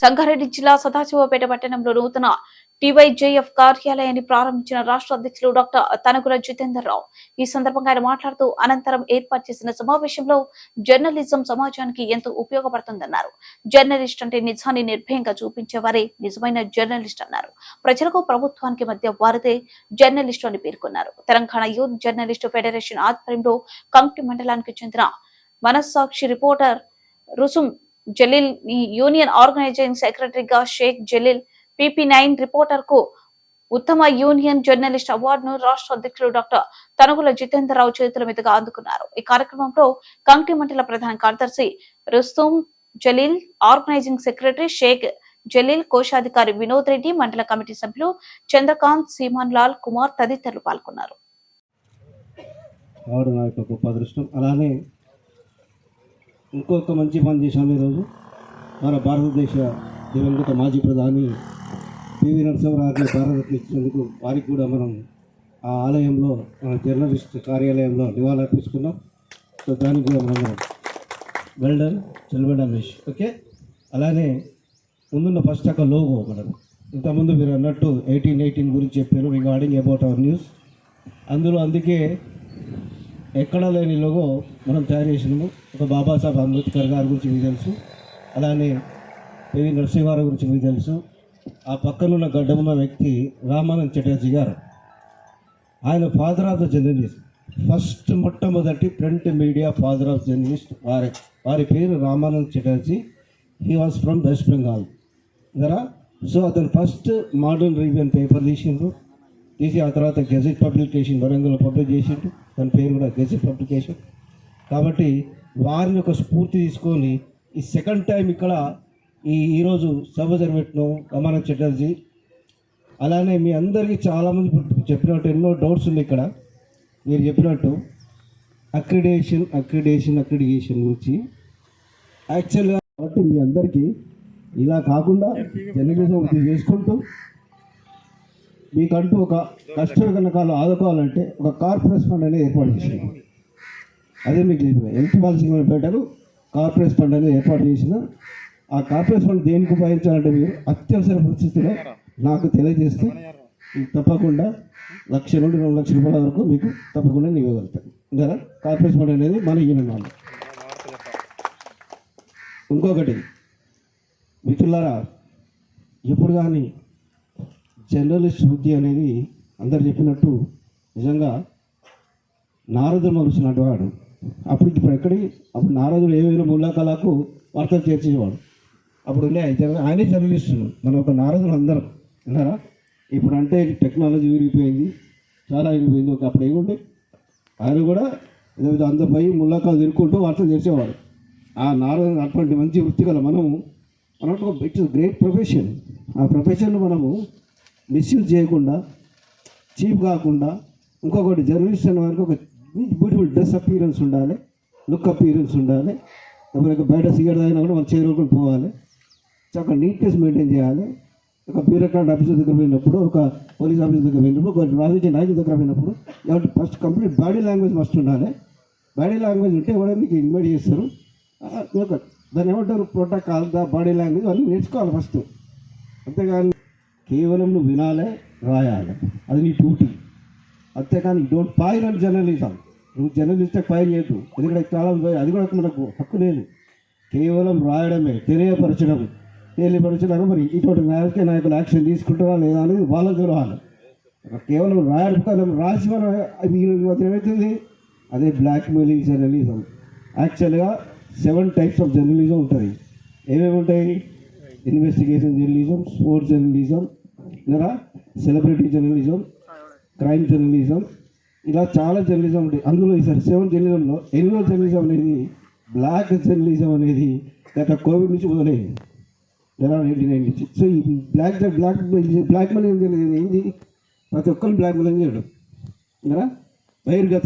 సంగారెడ్డి జిల్లా సదాశివపేట పట్టణంలో నూతన టీవైజేఎఫ్ కార్యాలయాన్ని ప్రారంభించిన రాష్ట్ర అధ్యక్షులు డాక్టర్ తనకుల జితేందర్ రావు. ఈ సందర్భంగా ఆయన మాట్లాడుతూ అనంతరం ఏర్పాటు చేసిన సమావేశంలో జర్నలిజం సమాజానికి ఎంతో ఉపయోగపడుతుందన్నారు. జర్నలిస్ట్ అంటే నిజాన్ని నిర్భయంగా చూపించేవారే నిజమైన జర్నలిస్ట్ అన్నారు. ప్రజలకు ప్రభుత్వానికి మధ్య వారిదే జర్నలిస్టు అని పేర్కొన్నారు. తెలంగాణ యూత్ జర్నలిస్టు ఫెడరేషన్ ఆధ్వర్యంలో కంకి మండలానికి చెందిన మనస్సాక్షి రిపోర్టర్ రుసుం జలీల్ యూనియన్ ఆర్గనైజింగ్ సెక్రటరీగా షేక్ జలీల్ PP9 రిపోర్టర్ కు ఉత్తమ యూనియన్ జర్నలిస్ట్ అవార్డును రాష్ట్ర అధ్యక్షులు డాక్టర్ తనుగుల జితేందర్ రావు చేతుల మీదుగా అందుకున్నారు. ఈ కార్యక్రమంలో కంకి మండల ప్రధాన కార్యదర్శి రుస్తుం జలీల్, ఆర్గనైజింగ్ సెక్రటరీ షేక్ జలీల్, కోశాధికారి వినోద్ రెడ్డి, మండల కమిటీ సభ్యులు చంద్రకాంత్, సీమాన్ లాల్ కుమార్ తదితరులు పాల్గొన్నారు. అలానే ఇంకొక మంచి పని చేశాము. ఈరోజు మన భారతదేశ దివంగత మాజీ ప్రధాని పివి నరసింహరావుకి భారతరత్న ఇచ్చినందుకు వారికి కూడా మనం ఆ ఆలయంలో మన జర్నలిస్ట్ కార్యాలయంలో నివాళులర్పించుకున్నాం. సో దానికి కూడా మనం వెల్డన్ చెల్వెడన్ ఓకే. అలానే ముందున్న ఫస్ట్ ఒక లోగో మనం ఇంతకుముందు మీరు అన్నట్టు 1818 గురించి చెప్పారు రిగార్డింగ్ అబౌట్ అవర్ న్యూస్. అందుకే ఎక్కడా లేని లోగో మనం తయారు చేసినాము. ఒక బాబాసాహెబ్ అంబేద్కర్ గారి గురించి మీకు తెలుసు, అలానే పివి నరసింహారావు గురించి మీకు తెలుసు. ఆ పక్కనున్న గడ్డమున్న వ్యక్తి రామానంద్ చటర్జీ గారు, ఆయన father of the journalist, first మొట్టమొదటి print media father of journalist వారి పేరు Ramanand Chatterjee. He was from West Bengal కదా. సో అతను ఫస్ట్ మోడర్న్ రివ్యూ అని పేపర్ తీసి ఆ తర్వాత గెజెట్ పబ్లికేషన్ వరంగల్లో పబ్లిష్ చేసిండు. దాని పేరు కూడా గెజెట్ పబ్లికేషన్. కాబట్టి వారిని ఒక స్ఫూర్తి తీసుకొని ఈ సెకండ్ టైం ఇక్కడ ఈరోజు సభ జరిపెట్టినాం రామానంద్ చటర్జీ. అలానే మీ అందరికీ చాలామంది చెప్పినట్టు ఎన్నో డౌట్స్ ఉన్నాయి ఇక్కడ. మీరు చెప్పినట్టు అక్రిడేషన్ గురించి యాక్చువల్గా కాబట్టి మీ అందరికీ ఇలా కాకుండా జర్నలిజం చేసుకుంటూ మీకంటూ ఒక కష్టమైన కాలం ఆదుకోవాలంటే ఒక కార్పొరేట్ ఫండ్ అనేది ఏర్పాటు చేసింది. అదే మీకు హెల్త్ పాలసీ పెట్టారు. కార్పొరేట్ ఫండ్ అనేది ఏర్పాటు చేసిన ఆ కార్పొరేట్ ఫండ్ దేనికి ఉపయోగించాలంటే మీరు అత్యవసర పరిస్థితుల్లో నాకు తెలియజేస్తే తప్పకుండా 1,00,000 నుండి 2 లక్షల రూపాయల వరకు మీకు తప్పకుండా నేను ఇవ్వగలుగుతాను కదా. కార్పొరేట్ ఫండ్ అనేది మన యూనియన్ వాళ్ళు. ఇంకొకటి మిత్రులారా, ఎప్పుడు కానీ జర్నలిస్ట్ వృత్తి అనేది అందరు చెప్పినట్టు నిజంగా నారదుడు మలుస్తున్నట్టు వాడు. అప్పుడు నారదుడు ఏమైనా ముల్లాకళకు వార్తలు చేర్చేవాడు. అప్పుడు ఆయనే జర్నలిస్టులు, మనం ఒక నారదుడు అందరం విన్నారా. ఇప్పుడు అంటే టెక్నాలజీ విరిగిపోయింది, చాలా విరిగిపోయింది. అప్పుడు ఏముంటే ఆయన కూడా ఏదో అందరు పోయి ముల్లాకలు తిరుక్కుంటూ వార్తలు చేసేవాడు. ఆ నారదుడు అటువంటి మంచి వృత్తి గల మనకు ఇట్స్ గ్రేట్ ప్రొఫెషన్. ఆ ప్రొఫెషన్ను మనము మిస్యూజ్ చేయకుండా, చీప్ కాకుండా, ఇంకొకటి జర్నలిస్ట్ అనే వారికి ఒక బ్యూటిఫుల్ డ్రెస్ అపీరెన్స్ ఉండాలి, లుక్ అపీరెన్స్ ఉండాలి. ఎవరికి బయట సిగరెట్ తాగినా కూడా వాళ్ళు చేరుకొని పోవాలి, ఒక నీట్నెస్ మెయింటైన్ చేయాలి. ఒక బ్యూరోక్రాట్ ఆఫీసర్ దగ్గర పోయినప్పుడు, ఒక పోలీస్ ఆఫీసర్ దగ్గర పోయినప్పుడు, ఒక రాజకీయ నాయకుల దగ్గర పోయినప్పుడు ఎవరికి first complete body language must ఉండాలి. బాడీ లాంగ్వేజ్ ఉంటే ఎవరైనా మీకు ఇన్వైట్ చేస్తారు. దాన్ని ఏమంటారు, ప్రోటోకాల్, బాడీ లాంగ్వేజ్ అన్నీ నేర్చుకోవాలి ఫస్ట్. అంతేగాని కేవలం నువ్వు వినాలే, రాయాలి, అది నీ డ్యూటీ. అంతేకాని డోంట్ ఫైర్ అండ్ జర్నలిజం. నువ్వు జర్నలిస్ట్ ఫైర్ చేయొద్దు, ఎందుకంటే చాలా అది కూడా మనకు హక్కు లేదు. కేవలం రాయడమే, తెలియపరచడం. మరి ఇటువంటి రాజకీయ నాయకులు యాక్షన్ తీసుకుంటారా లేదా అనేది వాళ్ళకి తెలవాలి. కేవలం రాయడం రాసి మనం ఏమవుతుంది, అదే బ్లాక్మెయిలింగ్ జర్నలిజం. యాక్చువల్గా 7 టైప్స్ ఆఫ్ జర్నలిజం ఉంటుంది. ఏమేమి ఉంటాయి? ఇన్వెస్టిగేషన్ జర్నలిజం, స్పోర్ట్స్ జర్నలిజం, లేదా సెలబ్రిటీ జర్నలిజం, క్రైమ్ జర్నలిజం, ఇలా చాలా జర్నలిజం ఉంటాయి. అందులో ఈసారి 7 జర్నలిజంలో ఎల్లో జర్నలిజం అనేది, బ్లాక్ జర్నలిజం అనేది గత కోవిడ్ నుంచి మొదలైంది, 1999 నుంచి. సో ఈ బ్లాక్ మెయిల్ ఏంది, ప్రతి ఒక్కరిని బ్లాక్ మెయిల్ చేయడం కదా. బహిర్గత